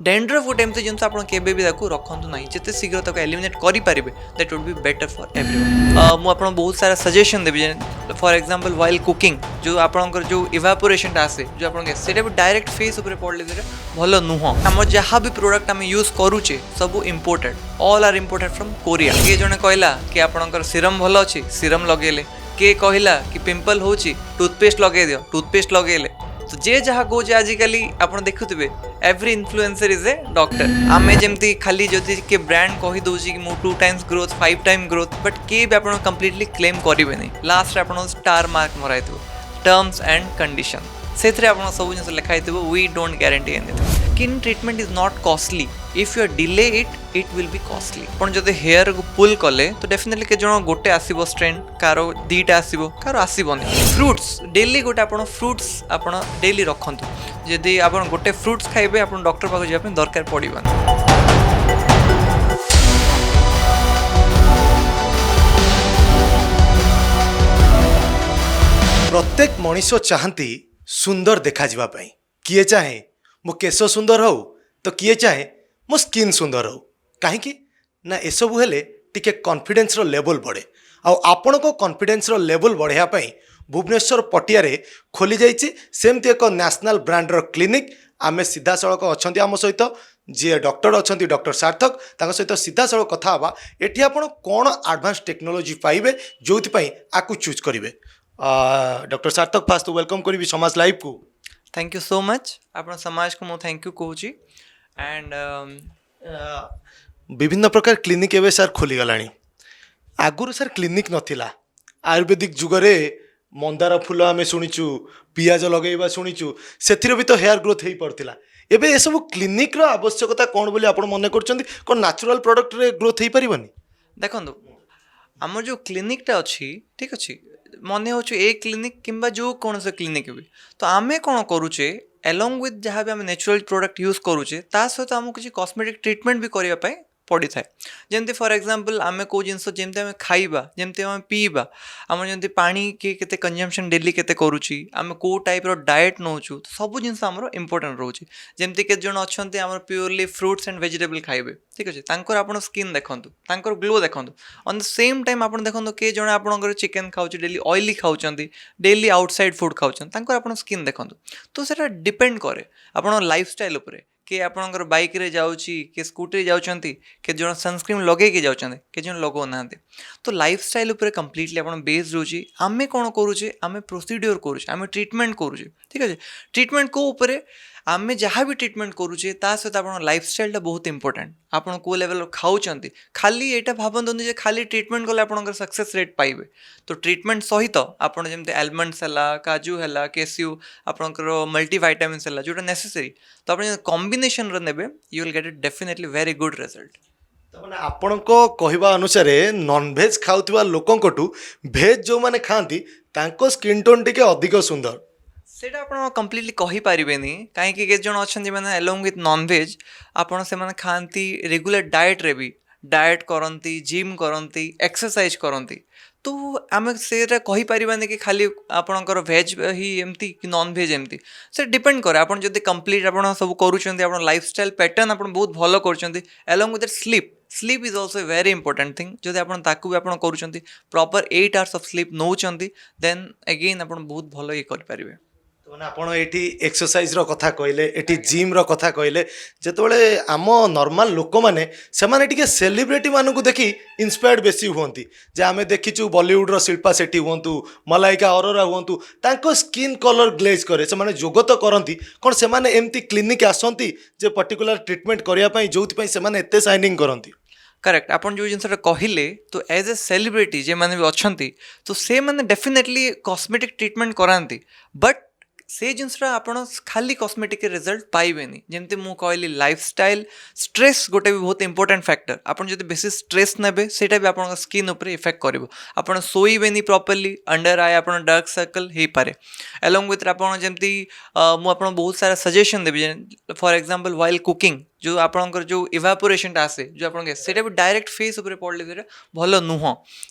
Dandruff गोटे एमती जिन आप केवे भी रखु ना जिते शीघ्र एलिमिनेट करेंगे that would be better for everyone. मुझे बहुत सारा suggestion Devi for example while cooking जो आपंकर जो इवापोरेशन आसे जो आप डायरेक्ट फेस उपर पड़े भल नुह। आम जहाँ भी प्रोडक्ट आम यूज करुचे सब imported all are imported from Korea. किए जने कहला कि आपंकर सीरम भल अच्छी सीरम लगेले, किए कहला कि पिंपल होची टूथपेस्ट लगे दियो टूथपेस्ट लगेले। तो जे जहाँ कहे आजिकल आप देखुवे every influencer is a doctor. आमे जमती खाली जदि के ब्रांड कही दउची कि मु 2 times growth 5 time growth but के भी आपन कंप्लीटली क्लेम करिवे नहीं। लास्ट रे आपन स्टार मार्क मराइथो टर्म्स एंड कंडीशन से आप सब जिन लिखाई we don't guarantee anything. Skin treatment is not costly if you delay it will be costly. अपन जब हेयर को पुल कले तो डेफिनेटली के जन गोटे आसीबो स्ट्रेन कार दीटा आसीबो कार आसीबोनी। फ्रूट्स डेली गोटे आपन फ्रूट्स आपन डेली रखंतु। जदि आपन गोटे फ्रूट्स खाइबे आपन डॉक्टर पाख जाबे दरकार पड़िबन। प्रत्येक मनीष चाहती सुंदर देखा जिबा पई। किए चाहे मो केश सुंदर हो तो किए चाहे मो स्किन सुंदर हो। कहीं ना एसबू हेले टिके कॉन्फिडेंस रो लेवल बढ़े। आपण को कॉन्फिडेंस रो लेवल बढ़िया पई भुवनेश्वर पटिया रे खोली जाइए सेमती एक नेशनल ब्रांड रो क्लिनिक। आमे सीधा सड़क अच्छा आम सहित जी डॉक्टर अच्छा डॉक्टर सार्थक तांको सहित सीधा सड़क कथा हवा। एटी आपण कौन एडवांस टेक्नोलोजी पाइबे जो आपको चूज करेंगे। डॉक्टर सार्थक फास्ट वेलकम करी समाज लाइव को। Thank you so much. आप समाज को मो थैंक यू कहूँ एंड विभिन्न प्रकार क्लिनिक एवं सार खोली गलानी। आगुरी सार क्लिनिक नथिला। आयुर्वेदिक जुगरे मंदार फूल आम शुणीचु पियाज लगेवा शुणीचु से भी तो हेयर ग्रोथ हो पड़ता। एबे ये सब क्लिनिक रो आवश्यकता कौन बोली आप मन कर कौन नेचुरल प्रोडक्ट रे ग्रोथ हो पारिबनी? देखो आम जो क्लिनिकटा अच्छी ठीक अच्छे मन हो ए क्लिनिक किंबा जो कौन से क्लिनिक भी तो आमे कौन करुचे एलोंग विथ जहाँ भी आम नेचुरल प्रोडक्ट यूज करुचे ता सहित आमको किसी कॉस्मेटिक ट्रीटमेंट भी करने पड़ी था। जमती फॉर एग्जांपल आम कौ जिन जमी आम खाइबा जमती आम पीवा आम जमी पानी के कंजम्पशन डेली केते करुची आम कौ टाइप रो डाएट नौचु तो सब जिन इंपोर्टेंट रोचे। जमती के जन अच्छा आम प्योरली फ्रूट्स एंड वेजिटेबल खाइबे ठीक अच्छे तांकर आपण स्किन देखंतु तांकर ग्लो देखंतु। ऑन द सेम टाइम आपण देखंतु के जन आपणकर चिकन खाउची डेली ऑयली खाउचंती डेली आउटसाइड फूड खाउचंती तांकर आपण स्किन देखंतु। तो सेटा डिपेंड करे आपण लाइफस्टाइल उपरे के आपणकर बाइक रे जाउची के स्कूटी जाउचंती के जन सनस्क्रीन लगे के जाउचंती के जन लगो नांती। तो लाइफस्टाइल उपरे कंप्लीटली आपण बेस्ड रोची। आमे कोन करूचे आमे प्रोसीड्यूर करूचे आमे ट्रीटमेंट करूचे ठीक अच्छे। ट्रीटमेंट को उपरे आमे जहाँ भी ट्रीटमेंट करूचे ता सहित आपण लाइफस्टाइल बहुत इंपोर्टेंट। आपण को लेवल खाऊचंती खाली एटा भाबंतु जे खाली ट्रीटमेंट कले आपणकर सक्सेस रेट पाइबे। तो ट्रीटमेंट सहित आपण जेमते आलमंड्स हला काजू हला केस्यू आपणकर मल्टीविटामिन्स हला जोटा नेसेसरी तो आपण कॉम्बिनेशन रे नेबे you will get it definitely very good result. आपण को कहवा अनुसार नॉन भेज खाउथिबा लोकंकटू भेज जो माने खांती तांको स्किन टोन टिके अधिक सुंदर सेटा आपण कंप्लीटली कहि पारिबेनी काहे कि जन अछन माने अलोंग विथ नॉन वेज आपण से माने खांती रेगुलर डाइट रे भी डाइट करंती जिम करंती एक्सरसाइज करंती तो आम से कहि पारिबानी कि खाली आपणकर वेज ही एमती कि नॉन वेज एमती से डिपेंड करे। आपण जदि कंप्लीट आपण सब करूछंती आपण लाइफस्टाइल पैटर्न आपण बहुत भलो करछंती along with sleep sleep is also very important thing. जदि आपण ताकू भी आपण करूछंती प्रॉपर 8 आवर्स ऑफ स्लीप नौचंती देन अगेन आपण बहुत भलो ये कर पारिबे। मैंने आपड़ ये एक्सरसाइज रो कथा कहले एटी जिम रो कथा कहले जिते आम नॉर्मल लोक मैंने से सेलिब्रिटी मानू देखी इंस्पायर्ड बेसी हुंती जे आमे देखीचु बॉलीवुड रो शिल्पा शेट्टी हुंतु मलाइका अरोरा हुंतु तांको स्किन कलर ग्लेज करे से माने जोग तो करती कौन से माने एमती क्लिनिक आसंती जे पर्टिकुलर ट्रीटमेंट करिया पई जोथि से माने एते शाइनिंग करती। करेक्ट आपन जो जिनसा कहले तो एज ए सेलिब्रिटी जे माने भी अच्छंती तो से माने डेफिनेटली कॉस्मेटिक ट्रीटमेंट करांती बट से जिनसा आपन खाली कॉस्मेटिक रिजल्ट पाइबेनी। जमती मु कहली लाइफस्टाइल स्ट्रेस गोटे भी बहुत इंपोर्टेंट फैक्टर आपन जदि बेसी स्ट्रेस नेबे सेटा भी आपन स्किन ऊपर इफेक्ट करिवो। आपन सोईबेनी प्रॉपर्ली अंडर आई आपन डार्क सर्कल हे पारे अलोंग विथ आपन जमती मु आपन बहुत सारा suggestion Devi for example while cooking जो आपणकर जो इवापोरेशनटा आसे जो आपन सेटा भी डायरेक्ट फेस ऊपर पड़ले सेटा भलो नुह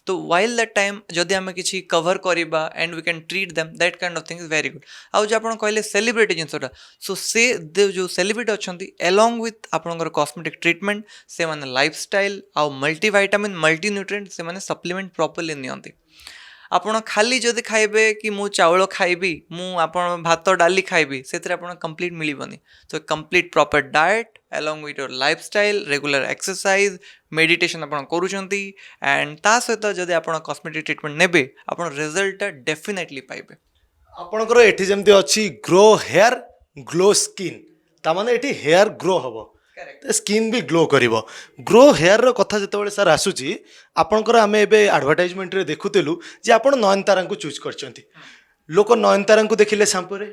तो वाइल दैट टाइम जदि आम किसी कवर करवा and we can treat them that kind of thing is very good आउ जो आपन कहले सेलिब्रिटी जिनसटा सो से जो सेलिब्रिटी अच्छी एलॉन्ग विथ आपनकर कॉस्मेटिक ट्रीटमेंट से माने लाइफस्टाइल आउ मल्टीविटामिन मल्टीन्यूट्रिएंट से माने सप्लीमेंट प्रॉपर्ली नियंती ଆପଣ ଖାଲି ଯଦି ଖାଇବେ କି ମୁଁ ଚାଉଳ ଖାଇବି ମୁଁ ଆପଣ ଭାତ ଡାଲି ଖାଇବି ସେଥିରେ ଆପଣ କମ୍ପ୍ଲିଟ୍ ମିଳିବନି ତ complete proper diet along with your lifestyle regular exercise meditation ଆପଣ କରୁଛନ୍ତି and ତା ସହିତ ଯଦି ଆପଣ କସ୍ମେଟିକ୍ ଟ୍ରିଟମେଣ୍ଟ ନେବେ ଆପଣ ରେଜଲ୍ଟଟା ଡେଫିନେଟଲି ପାଇବେ ଆପଣଙ୍କର ଏଠି ଯେମିତି ଅଛି ଗ୍ରୋ ହେୟାର ଗ୍ଲୋ ସ୍କିନ୍ ତାମାନେ ଏଠି ହେୟାର ଗ୍ରୋ ହବ ସ୍କିନ୍ ବି ଗ୍ଲୋ କରିବ ଗ୍ରୋ ହେୟାରର କଥା ଯେତେବେଳେ ସାର୍ ଆସୁଛି ଆପଣଙ୍କର ଆମେ ଏବେ ଆଡ଼ଭର୍ଟାଇଜମେଣ୍ଟରେ ଦେଖୁଥିଲୁ ଯେ ଆପଣ ନୟନତାରାଙ୍କୁ ଚୁଜ୍ କରିଛନ୍ତି ଲୋକ ନୟନତାରାଙ୍କୁ ଦେଖିଲେ ସାମ୍ପୁରେ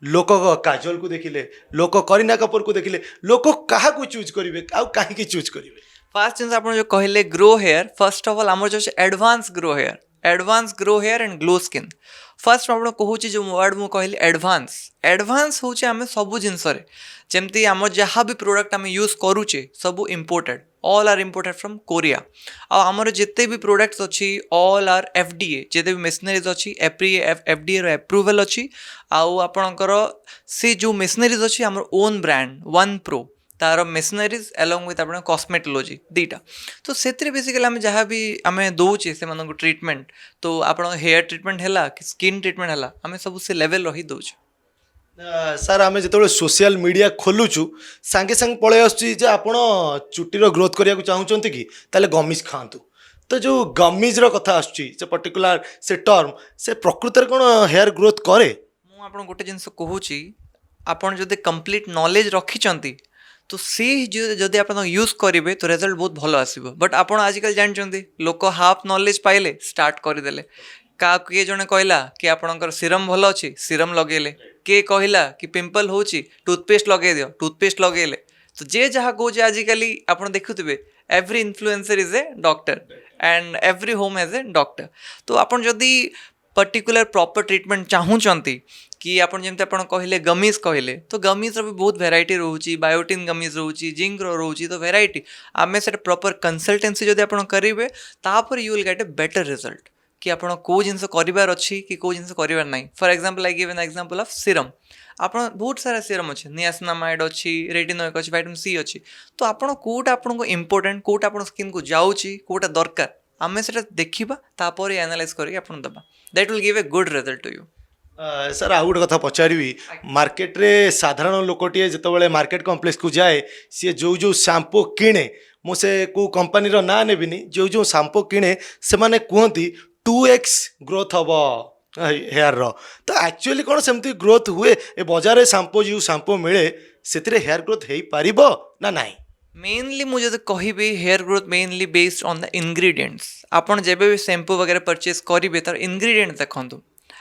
ଲୋକ କାଜଲକୁ ଦେଖିଲେ ଲୋକ କରୀନା କପୁରକୁ ଦେଖିଲେ ଲୋକ କାହାକୁ ଚୁଜ୍ କରିବେ ଆଉ କାହିଁକି ଚୁଜ୍ କରିବେ फास्ट जिन आप जो कहले grow hair first of all आम जो advance grow hair and glow skin first आप कहूँ जो वर्ड मुझे कहली एडवांस हूँ आम सब जिनस जमती आम जहाँ भी प्रोडक्ट आम यूज करुचे सब imported all are imported from Korea आमर जिते भी प्रोडक्ट्स अच्छी ऑल आर एफडीए जिते भी मेसिनरीज अच्छी एफडीए एप्रुवल अच्छी आउ आपणकर से जो मेसिनरीज अच्छी आम ओन ब्रांड वन प्रो तार मेसिनरीज एलॉन्ग विथ आप कॉस्मेटोलॉजी दीटा तो से बेसिकली आम जहाँ भी आम दौचे से ट्रीटमेंट तो आप हेयर ट्रीटमेंट है कि स्किन ट्रीटमेंट है आम सब से लेवल रही दौचे ସାର୍ ଆମେ ଯେତେବେଳେ ସୋସିଆଲ ମିଡ଼ିଆ ଖୋଲୁଛୁ ସାଙ୍ଗେ ସାଙ୍ଗେ ପଳେଇ ଆସୁଛି ଯେ ଆପଣ ଚୁଟିର ଗ୍ରୋଥ୍ କରିବାକୁ ଚାହୁଁଛନ୍ତି କି ତାହେଲେ ଗମିଜ୍ ଖାଆନ୍ତୁ ତ ଯେଉଁ ଗମିଜ୍ର କଥା ଆସୁଛି ସେ ପର୍ଟିକୁଲାର ସେ ଟର୍ମ ସେ ପ୍ରକୃତରେ କ'ଣ ହେୟାର ଗ୍ରୋଥ୍ କରେ ମୁଁ ଆପଣ ଗୋଟେ ଜିନିଷ କହୁଛି ଆପଣ ଯଦି କମ୍ପ୍ଲିଟ୍ ନଲେଜ ରଖିଛନ୍ତି तो सी जदि आप यूज करेंगे तो रिजल्ट बहुत भल आसो बट आप आजिकल जानते लोक हाफ नॉलेज पाइले स्टार्ट करदे क्या किए जड़े कहला कि आपणकर सीरम भल अच्छी सीरम लगेले किए कहला कि पिंपल हो टूथपेस्ट लगे दियो टूथपेस्ट लगेले तो जे जहाँ कहे आजिकल आप देखुवे every influencer is a doctor and every home as a doctor तो आपन जदि पर्टिकुलर प्रॉपर ट्रीटमेंट चाहूँगी कि आपन जमती आप कहले गमीज कहले तो गमीज भी बहुत वेराइटी रोचे बायोटिन गमीज रोचे जिंक रोचे तो वेराइटी आम से प्रॉपर कंसल्टेंसी जब आप करेंगे तापर you will get a better result कि आप कौ जिन करार अच्छी कि कौ जिन करार ना for example I give an example of serum आप बहुत सारा सीरम अच्छे नियासिनामाइड अच्छी रेटिनोइक अच्छी विटामिन सी अच्छी तो आप कौटा आपको इम्पोर्टेंट कौटा आप स्किन को जाऊँगी कौटा दरकार आम से देखा तापर एनालाइज करके दबा that will give a good result to you sir ଆଉ ଗୋଟେ କଥା ପଚାରିବି ମାର୍କେଟରେ ସାଧାରଣ ଲୋକଟିଏ ଯେତେବେଳେ ମାର୍କେଟ କମ୍ପ୍ଲେକ୍ସକୁ ଯାଏ ସିଏ ଯେଉଁ ସାମ୍ପୁ କିଣେ ମୁଁ ସେ କେଉଁ କମ୍ପାନୀର ନାଁ ନେବିନି ଯେଉଁ ସାମ୍ପୁ କିଣେ ସେମାନେ କୁହନ୍ତି 2x ଗ୍ରୋଥ୍ ହେବ ହେୟାରର ତ ଆକ୍ଚୁଆଲି କ'ଣ ସେମିତି ଗ୍ରୋଥ୍ ହୁଏ ଏ ବଜାରରେ ଯେଉଁ ସାମ୍ପୁ ମିଳେ ସେଥିରେ ହେୟାର ଗ୍ରୋଥ୍ ହେଇପାରିବ ନା ନାହିଁ मेनली मुझे तो कहबी hair growth mainly based on the ingredients आपन जेबे भी शैम्पू वगैरह परचेज करेंगे तार इंग्रेडिएंट्स देखो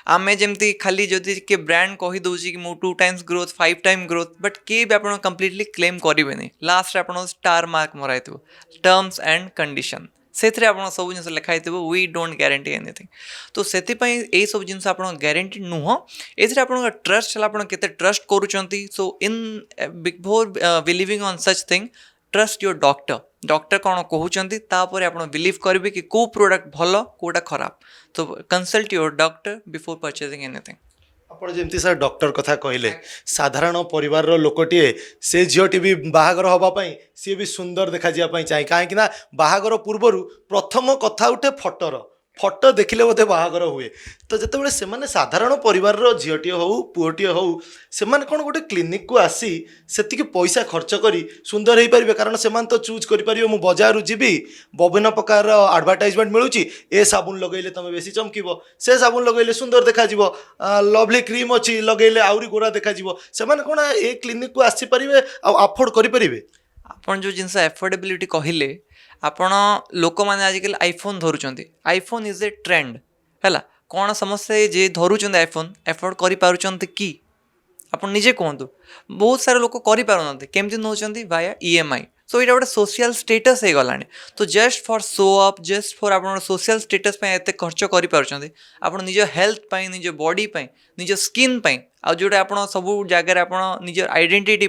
आमे जमती खाली जदि के ब्रांड कही दूसरी कि मु 2 times growth 5 time growth but के भी आप कंप्लीटली क्लेम करेंगे लास्ट आप स्टार मार्क मरा टर्म्स एंड कंडीशन से आप सब जिन लिखाई वी डोंट ग्यारंटी एनीथिंग तो से सब जिन आप ग्यारंटी नुह ये आप ट्रस्ट है आप ट्रस्ट करुँच so in before believing on such thing trust your doctor कौन कहते तापर आप बिलीव करेंगे कि कौ प्रोडक्ट भल कौटा खराब तो consult your doctor before purchasing anything ଆପଣ ଯେମିତି ସାର୍ ଡକ୍ଟର କଥା କହିଲେ ସାଧାରଣ ପରିବାରର ଲୋକଟିଏ ସେ ଝିଅଟି ବି ବାହାଘର ହେବା ପାଇଁ ସିଏ ବି ସୁନ୍ଦର ଦେଖାଯିବା ପାଇଁ ଚାହେଁ କାହିଁକି ନା ବାହାଘର ପୂର୍ବରୁ ପ୍ରଥମ କଥା ଉଠେ ଫଟୋ ଦେଖିଲେ ବୋଧେ ବାହାଘର ହୁଏ ତ ଯେତେବେଳେ ସେମାନେ ସାଧାରଣ ପରିବାରର ଝିଅଟିଏ ହେଉ ପୁଅଟିଏ ହେଉ ସେମାନେ କ'ଣ ଗୋଟେ କ୍ଲିନିକକୁ ଆସି ସେତିକି ପଇସା ଖର୍ଚ୍ଚ କରି ସୁନ୍ଦର ହେଇପାରିବେ କାରଣ ସେମାନେ ତ ଚୁଜ୍ କରିପାରିବେ ମୁଁ ବଜାରରୁ ଯିବି ବିଭିନ୍ନ ପ୍ରକାରର ଆଡ଼ଭର୍ଟାଇଜମେଣ୍ଟ ମିଳୁଛି ଏ ସାବୁନ ଲଗାଇଲେ ତୁମେ ବେଶୀ ଚମକିବ ସେ ସାବୁନ ଲଗାଇଲେ ସୁନ୍ଦର ଦେଖାଯିବ ଲଭଲି କ୍ରିମ୍ ଅଛି ଲଗାଇଲେ ଆହୁରି ଗୋରା ଦେଖାଯିବ ସେମାନେ କ'ଣ ଏ କ୍ଲିନିକକୁ ଆସିପାରିବେ ଆଉ ଆଫୋର୍ଡ଼ କରିପାରିବେ ଆପଣ ଯେଉଁ ଜିନିଷ ଏଫୋର୍ଡେବିଲିଟି କହିଲେ आपण लोक मैंने आजिकल आईफोन धरुंच आईफोन इज ए ट्रेंड है कौन समस्या जे धरुंच आईफोन एफोर्ड कर कि आप निजे कहतु बहुत सारे लोक करें केमती नौ वाया EMI सो ये गोटे सोशल स्टेटस हो गलानी तो just for show up just for आप सोशल स्टेटस एत खर्च कर निज हेल्थ निज बॉडी निज स्किन आ जोटा आप सब जगह आप निज आइडेंटिटी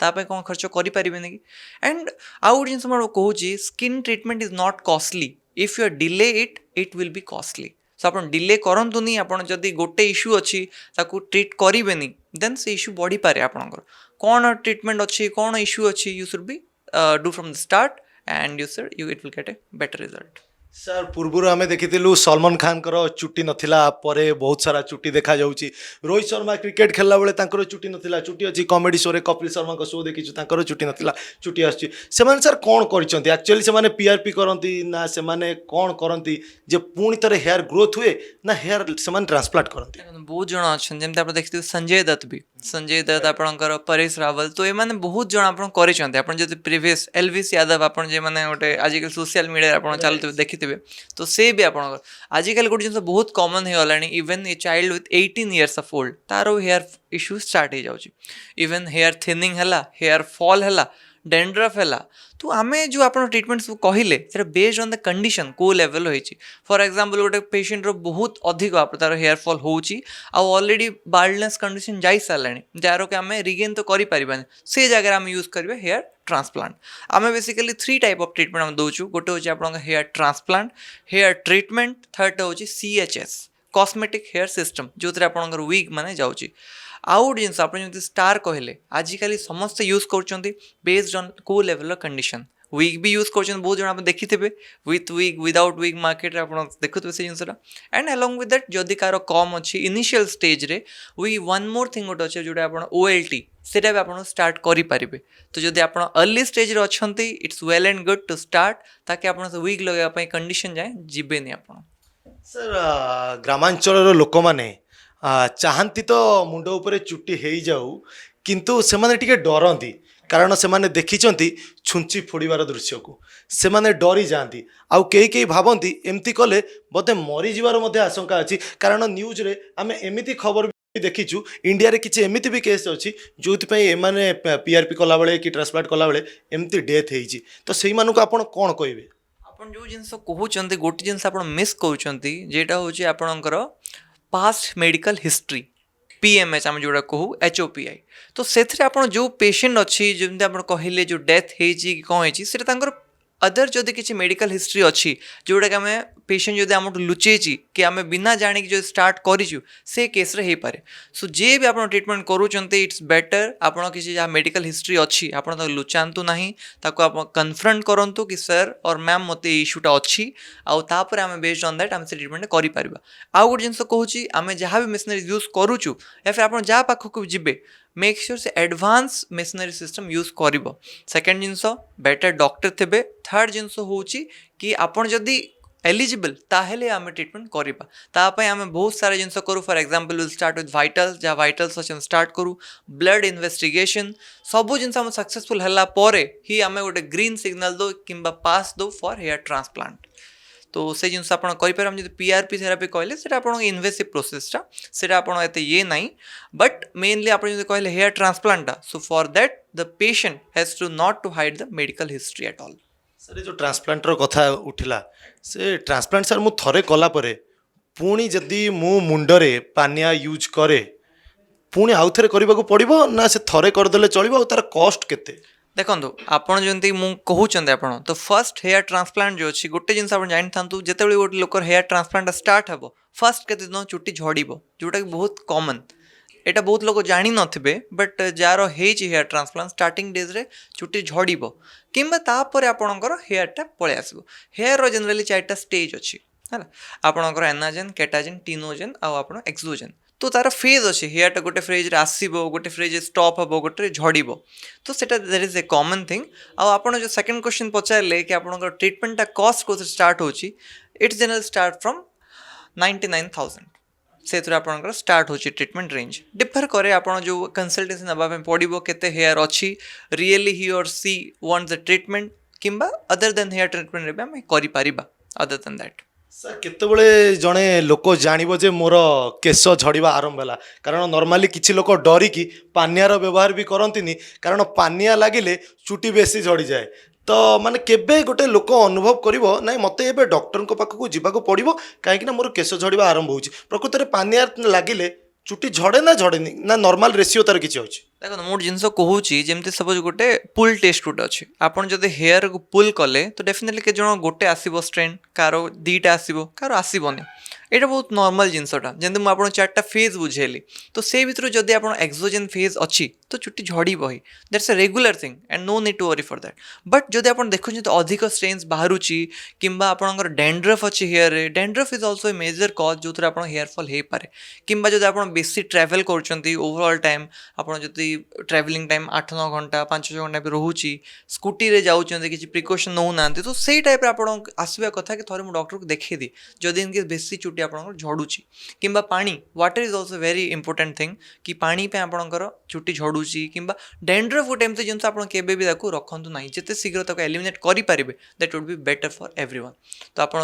तापाई कौन खर्च करें कि एंड आउ गोटे जिन कहूँ skin treatment is not costly if you delay it will be costly सो आप डिले करतुनि आपड़ जदि गोटे इश्यू अच्छी ट्रीट करेंगे देन से इश्यू बढ़ी पारे आपंकर कौन ट्रीटमेंट अच्छी कौन इश्यू अच्छी you should be do from the start and you it will get a better result sir पूर्व आम देखी सलमान खान चुटी नथिला परे बहुत सारा चुटी देखा जाउची रोहित शर्मा क्रिकेट खेलला बेले तांकर चुटी नथिला चुटी अच्छी कॉमेडी शो रे कपिल शर्मा को शो देखी तांकर चुटी नथिला चुटी आछी से सर कौन कर एक्चुअली से पीआरपी करती ना से कौन करती जे पुणी थरे हेयर ग्रोथ हुए ना हेयर से ट्रांसप्लांट करती बहुत जन अच्छा जमी आप देखते संजय दत्त भी संजय दत्त आपणकर परेश रावल तो ये बहुत जन आप कर प्रीवियस एलविस यादव आप गोटे आजिकल सोशल मीडिया आप चलते देखिथे तो से भी आप आजिकल गोटे जिन बहुत कॉमन हो गलानी even a child with 18 years of old तार हेयर इश्यू स्टार्ट हो जाउची इवन हेयर थिनिंग है हेयर फॉल है डेंड्रफ है तो आम जो आप ट्रिटमेंट सब कहले बेस्ड ऑन द कंडीशन को लेवल होती फॉर एग्जांपल गोटे पेशेंट बहुत अधिक आप तार हेयर फॉल होची ऑलरेडी बाल्डनेस कंडीशन जाई सारे जार कि आम रिगेन तो करें से जगह आम यूज करेंगे हेयर ट्रांसप्लांट आम बेसिकली 3 टाइप ऑफ ट्रीटमेंट आम दौचु गोटे हूँ आप hair transplant hair treatment third हूँ CHS कॉस्मेटिक हेयर सिस्टम जो थे आप विग माने जाउची आउ गोटे जिन आप स्टार कहले आजिकल समस्ते यूज कर बेस्ड ऑन को लेवल कंडीशन विग भी यूज कर बहुत जन आप देखिथे with wig without wig market आप देखुए से जिनसा एंड अलॉन्ग विथ दैट जदि कार कम अच्छी इनिशियल स्टेज रे वी वन मोर थिंग गोटे अच्छे जोटा आप OLT सेटा भी आप स्टार्ट करेंगे तो जब आप अर्ली स्टेज रे अच्छा it's well and good to start ताकि आप विग लगाई कंडीशन जाए जीवेनि आप सर ग्रामांचल लोक मैंने चाहती तो मुंड उपर चुटी हो जाऊ किंतु से माने टिके डरती कारण से माने देखिचंती छुंची फोड़ीबार दृश्य को से माने डरी जाती आउ कई भावती एमती कले बोधे मरी जीवार मध्य आशंका अच्छी कारण न्यूज रे आमे एमिती खबर भी देखीचु इंडिया रे किछि एमिती भी केस अच्छी जो एमाने पीआरपी कला बेले कि ट्रांसप्लांट कला बेले एमती डेथ होईची तो सेई मानु को आपण कोन कहबे आपण जो जिनस कहउचंती गोटे जिनस आपण मिस कहउचंती जेटा होची आपणकर पास्ट मेडिकल हिस्ट्री PMH आम जोड़ा कहू HOPI तो से आप जो पेशेंट अच्छी जमी आप कहले जो डेथ होती कौन होती अदर जदि किसी मेडिकल हिस्ट्री अच्छी जोटा कि आम पेशेंट जब आम लुचेची कि आम बिना जाणी जो स्टार्ट करूँ से केस रे पारे सो जे भी आप ट्रिटमेंट करूँ इट्स बेटर आप किसी जहाँ मेडिकल हिस्ट्री अच्छी आप लुचातु ना ताको आप कन्फ्रंट करूँ कि सर और मैम मत इश्यूटा अच्छी आउर आम बेस्ड ऑन दैट आम से ट्रिटमेंट करें आउ गोटे जिन कहूँ आम जहाँ भी मेसिनरी यूज करूँ या फिर आप जहाँ पाखक जी मेक श्योर से एडवांस मेसिनरी सिस्टम यूज कर सेकेंड जिनस बेटर डॉक्टर थे थर्ड जिनस हूँ कि आपड़ जदि एलिजिबल ताहेले आम ट्रिटमेंट करवा तापाई आम बहुत सारा जिनस करूँ for example will start with vitals जहाँ वाइटल्स अच्छे स्टार्ट करूँ ब्लड इन्वेस्टिगेशन सबू जिन सक्सेसफुल है ही आम गोटे ग्रीन सिग्नल दो कि पास दो फॉर हेयर ट्रांसप्लांट तो से जिनस आप जब PRP थेरापी कहले से इन्वेसिव प्रोसेसटा से एत ये ना बट मेनली आप कहले हेयर ट्रांसप्लांटा so for that the patient has to not to hide the medical history at all sir जो ट्रांसप्लांटर कथा उठिला से ट्रांसप्लांट सर मु थरे कला परे पुणी जदि मु मुंडरे पानिया यूज करे पुणी आउ थरे करबा को पड़िबो ना से थरे कर देले चलिबो आ तार कॉस्ट केते देखो आपड़ जमी कहते आप तो फर्स्ट हेयर ट्रांसप्लांट जो अच्छी गोटे जिन आप जानी था जिते गोटे लोकर हेयर ट्रांसप्लांट स्टार्ट हे फर्स्ट के दिन चुटी झड़ जोटा कि बहुत कॉमन एटा बहुत लोग जानी नथिबे बट जार हेयर ट्रांसप्लांट स्टार्टिंग डेज रे चुटी झड़ किंबा तापर आपणकर हेयरटा पळे आसबो हेयर जनरली 4टा स्टेज अच्छी है आपणकर एनाजेन केटाजेन टीनोजेन आउ आपण एक्सोजेन तो तार फेज अच्छे हेयरटा गोटे फेज आसो गोटे फेज स्टप हम गोटे झड़ तो सेटा there is a common thing आप जो सेकंड क्वेश्चन पचारे कि आप ट्रिटमेंटा कॉस्ट को स्टार्ट होची इट्स जनरल स्टार्ट फ्रॉम 99,000 से आपंकर स्टार्ट हो ट्रिटमेंट रेंज डिफर करे आप जो कंसल्टेंसी नापा पड़ो केते हेयर अच्छी really he or she want the treatment किंबा अदर देन हेयर ट्रिटमेंट रे आम करिपारिबा अदर देन दैट सर केतबले जड़े लोक जानिबो जे मोर केश झड़वा आरंभ है कारण नॉर्मली किछि लोक डरिकी पानियार व्यवहार भी करंतिनी कारण पानिया लागिले चुटी बेसी झड़ी जाए तो माने केबे गोटे लोक अनुभव करिवो नाइ मते एबे डॉक्टर को पाखकु जिबाको पड़िबो काहेकि ना मोर केश झड़वा आरंभ होउची प्रकृत रे पानियार लागिले ଚୁଟି ଝଡ଼େ ନା ଝଡ଼େନି ନା ନର୍ମାଲ ରେସିଓ ତାର କିଛି ଅଛି? ଦେଖନ୍ତୁ ମୁଁ ଗୋଟେ ଜିନିଷ କହୁଛି ଯେମିତି ସପୋଜ ଗୋଟେ ପୁଲ୍ ଟେଷ୍ଟ ଗୋଟେ ଅଛି ଆପଣ ଯଦି ହେୟାରକୁ ପୁଲ୍ କଲେ ତ ଡେଫିନେଟଲି କେତେ ଜଣ ଗୋଟେ ଆସିବ ଷ୍ଟ୍ରେନ୍ କାହାର ଦୁଇଟା ଆସିବ କାହାର ଆସିବନି ଏଇଟା ବହୁତ ନର୍ମାଲ ଜିନିଷଟା ଯେମିତି ମୁଁ ଆପଣଙ୍କୁ ଚାରିଟା ଫେଜ୍ ବୁଝେଇଲି ତ ସେଇ ଭିତରୁ ଯଦି ଆପଣ ଏକ୍ସୋଜେନ୍ ଫେଜ୍ ଅଛି ତ ଚୁଟି ଝଡ଼ିବ ହିଁ that's A regular thing and no need to worry for that but ଯଦି ଆପଣ ଦେଖୁଛନ୍ତି ଅଧିକ ଷ୍ଟ୍ରେନ୍ସ ବାହାରୁଛି କିମ୍ବା ଆପଣଙ୍କର ଡ୍ୟାଣ୍ଡ୍ରଫ୍ ଅଛି ହେୟାରରେ dandruff is also a major cause ଯେଉଁଥିରେ ଆପଣ ହେୟାର ଫଲ୍ ହେଇପାରେ କିମ୍ବା ଯଦି ଆପଣ ବେଶୀ ଟ୍ରାଭେଲ୍ କରୁଛନ୍ତି ଓଭରଅଲ୍ ଟାଇମ୍ ଆପଣ ଯଦି ଟ୍ରାଭେଲିଂ ଟାଇମ୍ 8-9 ଘଣ୍ଟା 5-6 ଘଣ୍ଟା ବି ରହୁଛି ସ୍କୁଟିରେ ଯାଉଛନ୍ତି କିଛି ପ୍ରିକସନ୍ ନେଉନାହାନ୍ତି ତ ସେଇ ଟାଇପ୍ରେ ଆପଣ ଆସିବା କଥା କି ଥରେ ମୁଁ ଡକ୍ଟରକୁ ଦେଖେଇଦିଏ ଯଦି ଇନକେସ୍ ବେଶୀ ଚୁଟି ଆପଣଙ୍କର ଝଡ଼ୁଛି କିମ୍ବା ପାଣି water is also very important thing କି ପାଣି ପାଇଁ ଆପଣଙ୍କର ଚୁଟି ଝଡ଼ୁଛି କିମ୍ବା ଡ୍ୟାଣ୍ଡ୍ରଫ୍ ଗୋଟେ ଏମିତି ଜିନିଷ ଆପଣ କେବେ ବି ତାକୁ ରଖନ୍ତୁ ନାହିଁ ଯେତେ ଶୀଘ୍ର ତାକୁ ଏଲିମିନେଟ୍ କରିପାରିବେ that Wood B better for everyone ତ ଆପଣ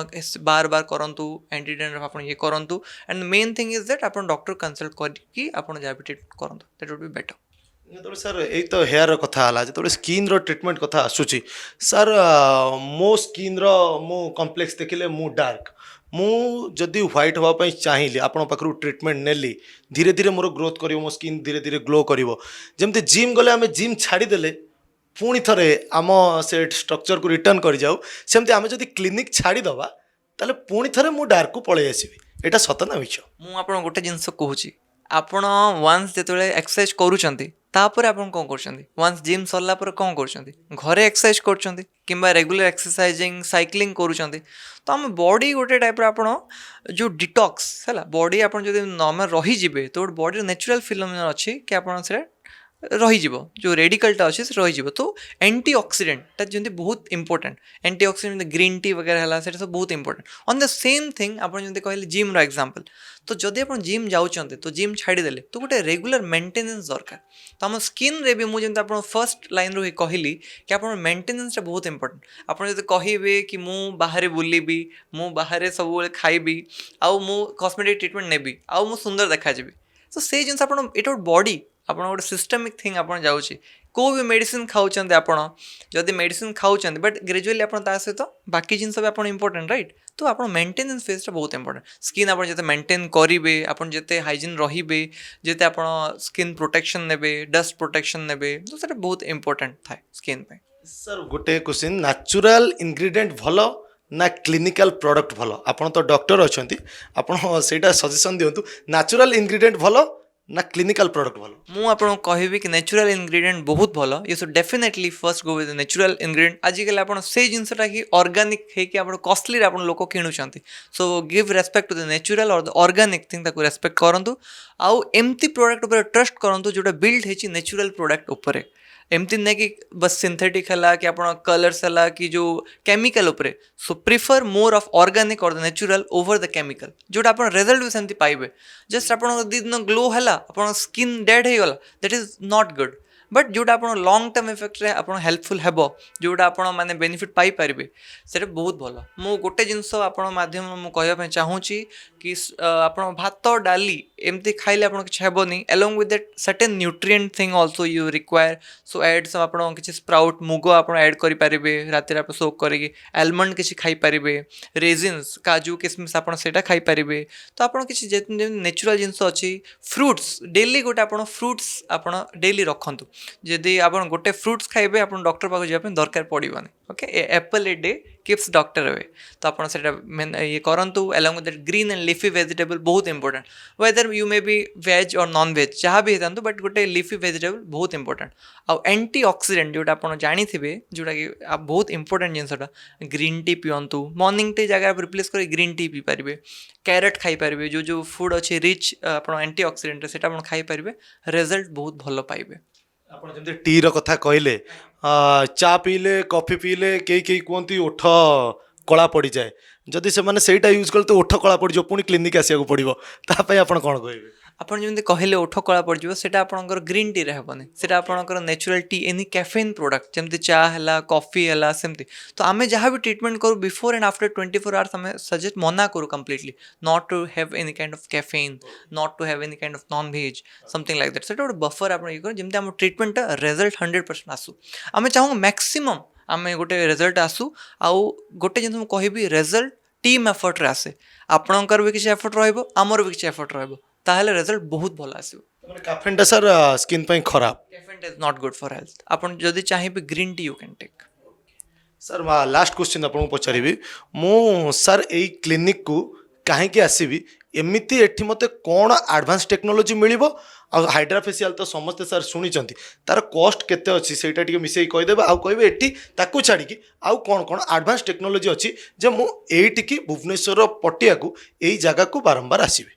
ବାର ବାର କରନ୍ତୁ ଆଣ୍ଟି ଡ୍ୟାଣ୍ଡ୍ରଫ୍ ଆପଣ ଇଏ କରନ୍ତୁ and main thing is that ଆପଣ ଡକ୍ଟର କନସଲ୍ଟ କରିକି ଆପଣ ଯାହା ବି ଟ୍ରିଟମେଣ୍ଟ କରନ୍ତୁ ଦ୍ୟାଟ୍ ଉଡ୍ ବି ବେଟର୍ ଯେତେବେଳେ ସାର୍ ଏଇ ତ ହେୟାର କଥା ହେଲା ଯେତେବେଳେ ସ୍କିନ୍ର ଟ୍ରିଟମେଣ୍ଟ କଥା ଆସୁଛି ସାର୍ ମୋ ସ୍କିନ୍ର ମୁଁ କମ୍ପ୍ଲେକ୍ସ ଦେଖିଲେ ମୁଁ ଡାର୍କ ମୁଁ ଯଦି ହ୍ୱାଇଟ୍ ହେବା ପାଇଁ ଚାହିଁଲି ଆପଣଙ୍କ ପାଖରୁ ଟ୍ରିଟମେଣ୍ଟ ନେଲି ଧୀରେ ଧୀରେ ମୋର ଗ୍ରୋଥ୍ କରିବ ମୋ ସ୍କିନ୍ ଧୀରେ ଧୀରେ ଗ୍ଲୋ କରିବ ଯେମିତି ଜିମ୍ ଗଲେ ଆମେ ଜିମ୍ ଛାଡ଼ିଦେଲେ ପୁଣି ଥରେ ଆମ ସେ ଷ୍ଟ୍ରକ୍ଚରକୁ ରିଟର୍ନ କରିଯାଉ ସେମିତି ଆମେ ଯଦି କ୍ଲିନିକ୍ ଛାଡ଼ିଦେବା ତାହେଲେ ପୁଣି ଥରେ ମୁଁ ଡାର୍କକୁ ପଳେଇ ଆସିବି ଏଇଟା ସତ ନା ମିଛ? ମୁଁ ଆପଣଙ୍କୁ ଗୋଟେ ଜିନିଷ କହୁଛି ଆପଣ ୱାନ୍ସ ଯେତେବେଳେ ଏକ୍ସରସାଇଜ କରୁଛନ୍ତି ତାପରେ ଆପଣ କ'ଣ କରୁଛନ୍ତି ୱାନ୍ସ ଜିମ୍ ସରିଲା ପରେ କ'ଣ କରୁଛନ୍ତି ଘରେ ଏକ୍ସରସାଇଜ କରୁଛନ୍ତି କିମ୍ବା ରେଗୁଲାର ଏକ୍ସରସାଇଜିଂ ସାଇକ୍ଲିଂ କରୁଛନ୍ତି ତ ଆମ ବଡ଼ି ଗୋଟେ ଟାଇପ୍ର ଆପଣ ଯେଉଁ ଡିଟକ୍ସ ହେଲା ବଡ଼ି ଆପଣ ଯଦି ନର୍ମାଲ ରହିଯିବେ ତ ଗୋଟେ ବଡ଼ିର ନ୍ୟାଚୁରାଲ୍ ଫିଲୋମିନା ଅଛି କି ଆପଣ ସେଇଟା ରହିଯିବ ଯେଉଁ ରେଡ଼ିକାଲଟା ଅଛି ସେ ରହିଯିବ ତ ଆଣ୍ଟି ଅକ୍ସିଡେଣ୍ଟଟା ଯେମିତି ବହୁତ important antioxidant green tea ବଗେରା ହେଲା ସେଇଟା ସବୁ ବହୁତ important on the same thing ଆପଣ ଯେମିତି କହିଲେ ଜିମ୍ର ଏକ୍ଜାମ୍ପଲ୍ ତ ଯଦି ଆପଣ ଜିମ୍ ଯାଉଛନ୍ତି ତ ଜିମ୍ ଛାଡ଼ିଦେଲେ ତ ଗୋଟେ ରେଗୁଲାର ମେଣ୍ଟେନାନ୍ସ ଦରକାର ତ ଆମ ସ୍କିନ୍ରେ ବି ମୁଁ ଯେମିତି ଆପଣ ଫର୍ଷ୍ଟ ଲାଇନ୍ରୁ ହିଁ କହିଲି କି ଆପଣ ମେଣ୍ଟେନାନ୍ସଟା ବହୁତ ଇମ୍ପୋର୍ଟାଣ୍ଟ ଆପଣ ଯଦି କହିବେ କି ମୁଁ ବାହାରେ ବୁଲିବି ମୁଁ ବାହାରେ ସବୁବେଳେ ଖାଇବି ଆଉ ମୁଁ କସ୍ମେଟିକ୍ ଟ୍ରିଟମେଣ୍ଟ ନେବି ଆଉ ମୁଁ ସୁନ୍ଦର ଦେଖାଯିବି ତ ସେଇ ଜିନିଷ ଆପଣ ଏଇଟା ଗୋଟେ ବଡ଼ି ଆପଣ ଗୋଟେ ସିଷ୍ଟମିକ୍ ଥିଙ୍ଗ ଆପଣ ଯାଉଛି କେଉଁ ବି ମେଡ଼ିସିନ୍ ଖାଉଛନ୍ତି ଆପଣ ଯଦି ମେଡ଼ିସିନ୍ ଖାଉଛନ୍ତି ବଟ୍ ଗ୍ରାଜୁଆଲି ଆପଣ ତା ସହିତ ବାକି ଜିନିଷ ବି ଆପଣ ଇମ୍ପୋର୍ଟାଣ୍ଟ ରାଇଟ୍ ତ ଆପଣ ମେଣ୍ଟେନାନ୍ସ ଫେଜ୍ଟା ବହୁତ ଇମ୍ପୋର୍ଟାଣ୍ଟ ସ୍କିନ୍ ଆପଣ ଯେତେ ମେଣ୍ଟେନ୍ କରିବେ ଆପଣ ଯେତେ ହାଇଜିନ୍ ରହିବେ ଯେତେ ଆପଣ ସ୍କିନ୍ ପ୍ରୋଟେକ୍ସନ୍ ନେବେ ଡଷ୍ଟ ପ୍ରୋଟେକ୍ସନ୍ ନେବେ ତ ସେଇଟା ବହୁତ ଇମ୍ପୋର୍ଟାଣ୍ଟ ଥାଏ ସ୍କିନ୍ ପାଇଁ ସାର୍ ଗୋଟେ କ୍ୱେଶ୍ଚିନ୍ ନ୍ୟାଚୁରାଲ୍ ଇନଗ୍ରିଡିଏଣ୍ଟ ଭଲ ନା କ୍ଲିନିକାଲ୍ ପ୍ରଡ଼କ୍ଟ ଭଲ ଆପଣ ତ ଡକ୍ଟର ଅଛନ୍ତି ଆପଣ ସେଇଟା ସଜେସନ୍ ଦିଅନ୍ତୁ ନ୍ୟାଚୁରାଲ୍ ଇନଗ୍ରିଡିଏଣ୍ଟ ଭଲ ନା କ୍ଲିନିକାଲ୍ ପ୍ରଡ଼କ୍ଟ ଭଲ? ମୁଁ ଆପଣଙ୍କୁ କହିବି କି ନ୍ୟାଚୁରାଲ୍ ଇନଗ୍ରିଡିଏଣ୍ଟ ବହୁତ ଭଲ you should definitely first go with natural ingredient ଆଜିକାଲି ଆପଣ ସେଇ ଜିନିଷଟା ହିଁ ଅର୍ଗାନିକ୍ ହେଇକି ଆପଣ କଷ୍ଟଲିରେ ଆପଣ ଲୋକ କିଣୁଛନ୍ତି so give respect to the natural or the organic thing ତାକୁ ରେସ୍ପେକ୍ଟ କରନ୍ତୁ ଆଉ ଏମିତି ପ୍ରଡ଼କ୍ଟ ଉପରେ ଟ୍ରଷ୍ଟ କରନ୍ତୁ ଯେଉଁଟା ବିଲ୍ଡ ହେଇଛି ନ୍ୟାଚୁରାଲ୍ ପ୍ରଡ଼କ୍ଟ ଉପରେ ଏମିତି ନାହିଁ କି ବସ୍ ସିନ୍ଥେଟିକ୍ ହେଲା କି ଆପଣ କଲର୍ସ ହେଲା କି ଯେଉଁ କେମିକାଲ ଉପରେ so prefer more of organic or the natural over the chemical ଯେଉଁଟା ଆପଣ ରେଜଲ୍ଟ ବି ସେମିତି ପାଇବେ ଜଷ୍ଟ ଆପଣଙ୍କ ଦୁଇ ଦିନ ଗ୍ଲୋ ହେଲା ଆପଣଙ୍କ ସ୍କିନ୍ ଡେଡ୍ ହେଇଗଲା that is not good but ଯେଉଁଟା ଆପଣ ଲଙ୍ଗ୍ ଟର୍ମ ଇଫେକ୍ଟରେ ଆପଣ ହେଲ୍ପଫୁଲ୍ ହେବ ଯେଉଁଟା ଆପଣ ମାନେ ବେନିଫିଟ୍ ପାଇପାରିବେ ସେଇଟା ବହୁତ ଭଲ ମୁଁ ଗୋଟେ ଜିନିଷ ଆପଣ ମାଧ୍ୟମରେ ମୁଁ କହିବା ପାଇଁ ଚାହୁଁଛି କି ଆପଣ ଭାତ ଡାଲି ଏମିତି ଖାଇଲେ ଆପଣ କିଛି ହେବନି along with that certain nutrient thing also you require so add some ଆପଣ କିଛି ସ୍ପ୍ରାଉଟ୍ ମୁଗ ଆପଣ ଆଡ଼୍ କରିପାରିବେ ରାତିରେ ଆପଣ ସୋକ୍ କରିକି ଆଲମଣ୍ଡ କିଛି ଖାଇପାରିବେ ରେଜିନ୍ସ କାଜୁ କିସମିସ୍ ଆପଣ ସେଇଟା ଖାଇପାରିବେ ତ ଆପଣ କିଛି ଯେମିତି ନ୍ୟାଚୁରାଲ୍ ଜିନିଷ ଅଛି ଫ୍ରୁଟ୍ସ ଡେଲି ଗୋଟେ ଆପଣ ଫ୍ରୁଟ୍ସ ଆପଣ ଡେଲି ରଖନ୍ତୁ ଯଦି ଆପଣ ଗୋଟେ ଫ୍ରୁଟ୍ସ ଖାଇବେ ଆପଣ ଡକ୍ଟର ପାଖକୁ ଯିବା ପାଇଁ ଦରକାର ପଡ଼ିବନି ଓକେ ଆପଲ୍ ଏ ଡେ କିପ୍ସ ଡକ୍ଟର ଆୱେ ତ ଆପଣ ସେଇଟା ଇଏ କରନ୍ତୁ along with that green and leafy vegetable ବହୁତ important whether you may be veg or non-veg ଯାହା ବି ହେଇଥାନ୍ତୁ ବଟ୍ ଗୋଟେ ଲିଫି ଭେଜିଟେବଲ୍ ବହୁତ ଇମ୍ପୋର୍ଟାଣ୍ଟ ଆଉ ଆଣ୍ଟି ଅକ୍ସିଡେଣ୍ଟ ଯେଉଁଟା ଆପଣ ଜାଣିଥିବେ ଯେଉଁଟାକି ବହୁତ ଇମ୍ପୋର୍ଟାଣ୍ଟ ଜିନିଷଟା ଗ୍ରୀନ୍ ଟି ପିଅନ୍ତୁ ମର୍ଣ୍ଣିଂ ଟି ଜାଗାରେ ରିପ୍ଲେସ୍ କରି ଗ୍ରୀନ୍ ଟି ପିଇପାରିବେ କ୍ୟାରେଟ୍ ଖାଇପାରିବେ ଯେଉଁ ଫୁଡ଼୍ ଅଛି ରିଚ୍ ଆପଣ ଆଣ୍ଟି ଅକ୍ସିଡେଣ୍ଟରେ ସେଇଟା ଆପଣ ଖାଇପାରିବେ ରେଜଲ୍ଟ ବହୁତ ଭଲ ପାଇବେ ଆପଣ ଯେମିତି ଟିର କଥା କହିଲେ ଚା ପିଇଲେ କଫି ପିଇଲେ କେହି କେହି କୁହନ୍ତି ଓଠ କଳା ପଡ଼ିଯାଏ ଯଦି ସେମାନେ ସେଇଟା ୟୁଜ୍ କଲେ ତ ଓଠ କଳା ପଡ଼ିଯିବ ପୁଣି କ୍ଲିନିକ୍ ଆସିବାକୁ ପଡ଼ିବ ତା ପାଇଁ ଆପଣ କ'ଣ କହିବେ? ଆପଣ ଯେମିତି କହିଲେ ଓଠ କଳା ପଡ଼ିଯିବ ସେଇଟା ଆପଣଙ୍କର ଗ୍ରୀନ୍ ଟିରେ ହେବନି ସେଇଟା ଆପଣଙ୍କର ନ୍ୟାଚୁରାଲ୍ ଟି ଏନି କ୍ୟାଫେନ୍ ପ୍ରୋଡକ୍ଟ ଯେମିତି ଚା ହେଲା କଫି ହେଲା ସେମିତି ତ ଆମେ ଯାହା ବି ଟ୍ରିଟମେଣ୍ଟ କରୁ ବିଫୋର୍ ଆଣ୍ଡ ଆଫ୍ଟର 24 ଆୱାର୍ସ ଆମେ ସଜେଷ୍ଟ ମନା କରୁ completely not to have any kind of caffeine not to have any kind of non veg something like that ସେଇଟା ଗୋଟେ ବଫର୍ ଆପଣ ଇଏ କରୁ ଯେମିତି ଆମ ଟ୍ରିଟମେଣ୍ଟଟା ରେଜଲ୍ଟ 100% ଆସୁ ଆମେ ଚାହୁଁ ମ୍ୟାକ୍ସିମମ୍ ଆମେ ଗୋଟେ ରେଜଲ୍ଟ ଆସୁ ଆଉ ଗୋଟେ ଜିନିଷ ମୁଁ କହିବି ରେଜଲ୍ଟ ଟିମ୍ ଏଫର୍ଟରେ ଆସେ ଆପଣଙ୍କର ବି କିଛି ଏଫର୍ଟ ରହିବ ଆମର ବି କିଛି ଏଫର୍ଟ ରହିବ ताहले रिजल्ट बहुत भल आसीबो ମାନେ କାଫେନଟା ସାର୍ ସ୍କିନ୍ ପାଇଁ ଖରାପ caffeine is not good for health आपण जदी चाहिबे green tea you can take sir last question ଆପଣଙ୍କୁ ପଚାରିବି ମୁଁ ସାର୍ ଏଇ କ୍ଲିନିକକୁ କାହିଁକି ଆସିବି ଏମିତି ଏଠି ମୋତେ କ'ଣ ଆଡ଼ଭାନ୍ସ ଟେକ୍ନୋଲୋଜି ମିଳିବ ଆଉ ହାଇଡ୍ରା ଫେସିଆଲ୍ ତ ସମସ୍ତେ ସାର୍ ଶୁଣିଛନ୍ତି ତାର କଷ୍ଟ କେତେ ଅଛି ସେଇଟା ଟିକେ ମିଶେଇ କହିଦେବେ ଆଉ କହିବେ ଏଠି ତାକୁ ଛାଡ଼ିକି ଆଉ କ'ଣ କ'ଣ ଆଡ଼ଭାନ୍ସ ଟେକ୍ନୋଲୋଜି ଅଛି ଯେ ମୁଁ ଏଇଠିକି ଭୁବନେଶ୍ୱର ପଟିଆକୁ ଏଇ ଜାଗାକୁ ବାରମ୍ବାର ଆସିବି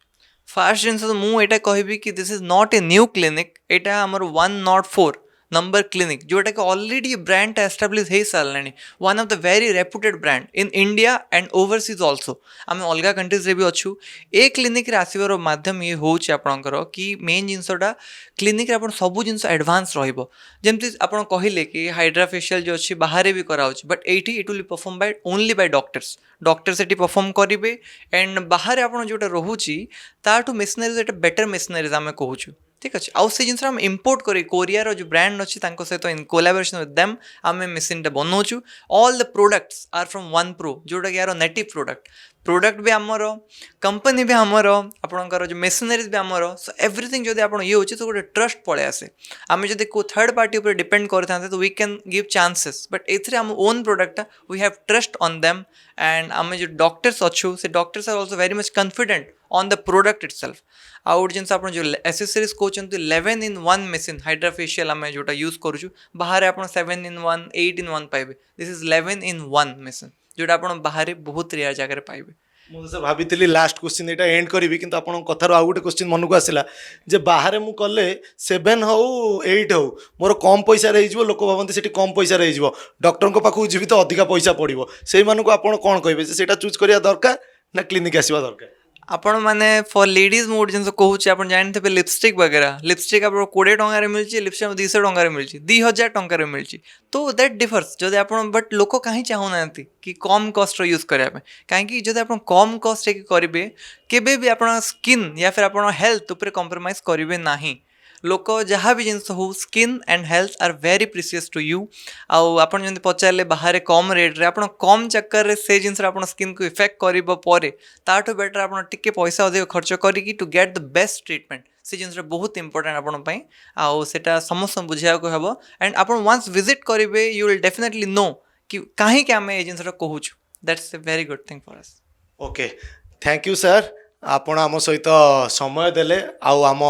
फास्ट जिनस तो मु एटा कहबी कि this is not a new clinic एटा हमर 104 नंबर क्लिनिक जोटा कि ऑलरेडी ब्रांड एस्टाब्लिश हो सारे one of the very reputed brand in India and overseas also आम अलग कंट्रीज रे भी अच्छू ए क्लिनिक रे आसवर माध्यम ये हूँ आपणकर कि मेन जिनसटा क्लिनिक रे आप सब जिन एडवांस रमती आप कहले कि हाइड्रा फेशियल जो अच्छी बाहर भी कराऊँ बट एटी it will perform by only by doctors एटी परफॉर्म करेंगे एंड बाहर आप जोटा रोचे ताठू मेसिनरीज एटा बेटर मेसिनरीज आम कहूँ ठीक अच्छे आउ से जिन इम्पोर्ट कर कोरियार जो ब्रांड अच्छी सहित इन कोलाबोरेशन विथ देम आम मेसीन बनाऊँ all the products are from one प्रो जोटा कि यार नेटिव प्रोडक्ट भी आमर कंपनी भी आमर आपणकर जो मेसिनरीज भी आमर सो एवरीथिंग जब आप ये होची तो गोटे ट्रस्ट पड़े आसे आम जब को थर्ड पार्टी उपर डिपेंड करते तो we can give chances but एथरे आम own product we have trust on them and आम जो डॉक्टर्स अच्छू से doctors are also very much confident on the product itself आउ जिन आप जो एसेसरीज कहते 11 in 1 मेसीन हाइड्रा फेशियल आम जोटा यूज करूँ बाहर आप 7 in 1 8 in 1 पाइबे दिस इज 11 in 1 मेसीन जोटा आप बाहर बहुत रेयर जगह पाइबे ମୁଁ ତ ଭାବିଥିଲି ଲାଷ୍ଟ କ୍ୱେଶ୍ଚିନ୍ ଏଇଟା ଏଣ୍ଡ କରିବି କିନ୍ତୁ ଆପଣଙ୍କ କଥାରୁ ଆଉ ଗୋଟେ କ୍ୱେଶ୍ଚିନ୍ ମନକୁ ଆସିଲା ଯେ ବାହାରେ ମୁଁ କଲେ 7 ହଉ 8 ହଉ ମୋର କମ୍ ପଇସାରେ ହେଇଯିବ ଲୋକ ଭାବନ୍ତି ସେଠି କମ୍ ପଇସାରେ ହେଇଯିବ ଡକ୍ଟରଙ୍କ ପାଖକୁ ଯିବି ତ ଅଧିକା ପଇସା ପଡ଼ିବ ସେଇମାନଙ୍କୁ ଆପଣ କ'ଣ କହିବେ ଯେ ସେଇଟା ଚୁଜ୍ କରିବା ଦରକାର ନା କ୍ଲିନିକ୍ ଆସିବା ଦରକାର आपण मैंने फॉर लेडीज मैं गोटे जिन कहूँ आप जानते लिपस्टिक वगैरह लिपस्टिक आप 20 टकर मिली लिपस्टिक 200 टकर मिली 2000 टकर मिली तो दैट डिफर्स जब आप बट लोक कहीं चाहूना कि कम कस्ट यूज करने कहीं जब आप कम कस्ट करेंगे केबे भी आप स्किन या फिर आप हेल्थ उपर कंप्रोमाइज करेंगे ना लोक जहाँ भी जिन हो skin and health are very precious to you आप पचारे बाहर कम रेट्रे आप कम चक्कर से जिन स्किन को इफेक्ट करे ताठू बेटर आप टिके पैसा अधिक खर्च करी to get the best treatment से जिन बहुत इंपोर्टेंट आपंपाई आटा समस्त बुझा हम एंड आप वन्स विजिट करेंगे यू विल डेफिनेटली नो कि कहीं आम ये जिन कहूँ that's a very good thing for us okay thank you sir आपण आम सहित समय देले आउ आम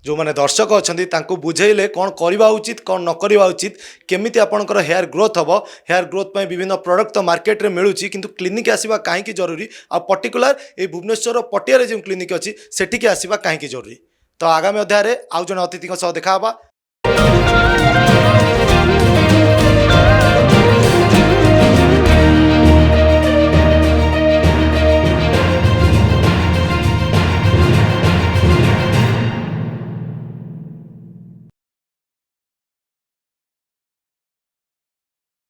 जो माने दर्शक अच्छी बुझेले कौन करवा उचित कौन न करवा उचित केमिति आपणकर हेयर ग्रोथ हम हेयर ग्रोथ में विभिन्न प्रोडक्ट तो मार्केट रे मिलूची किंतु क्लिनिक आसवा कहीं जरूरी आ पर्टिकुलर ये भुवनेश्वर पटिया जो क्लिनिक अच्छी सेठिकी आसवा कहीं जरूरी तो आगामी अध्याय आउ जन अतिथि देखा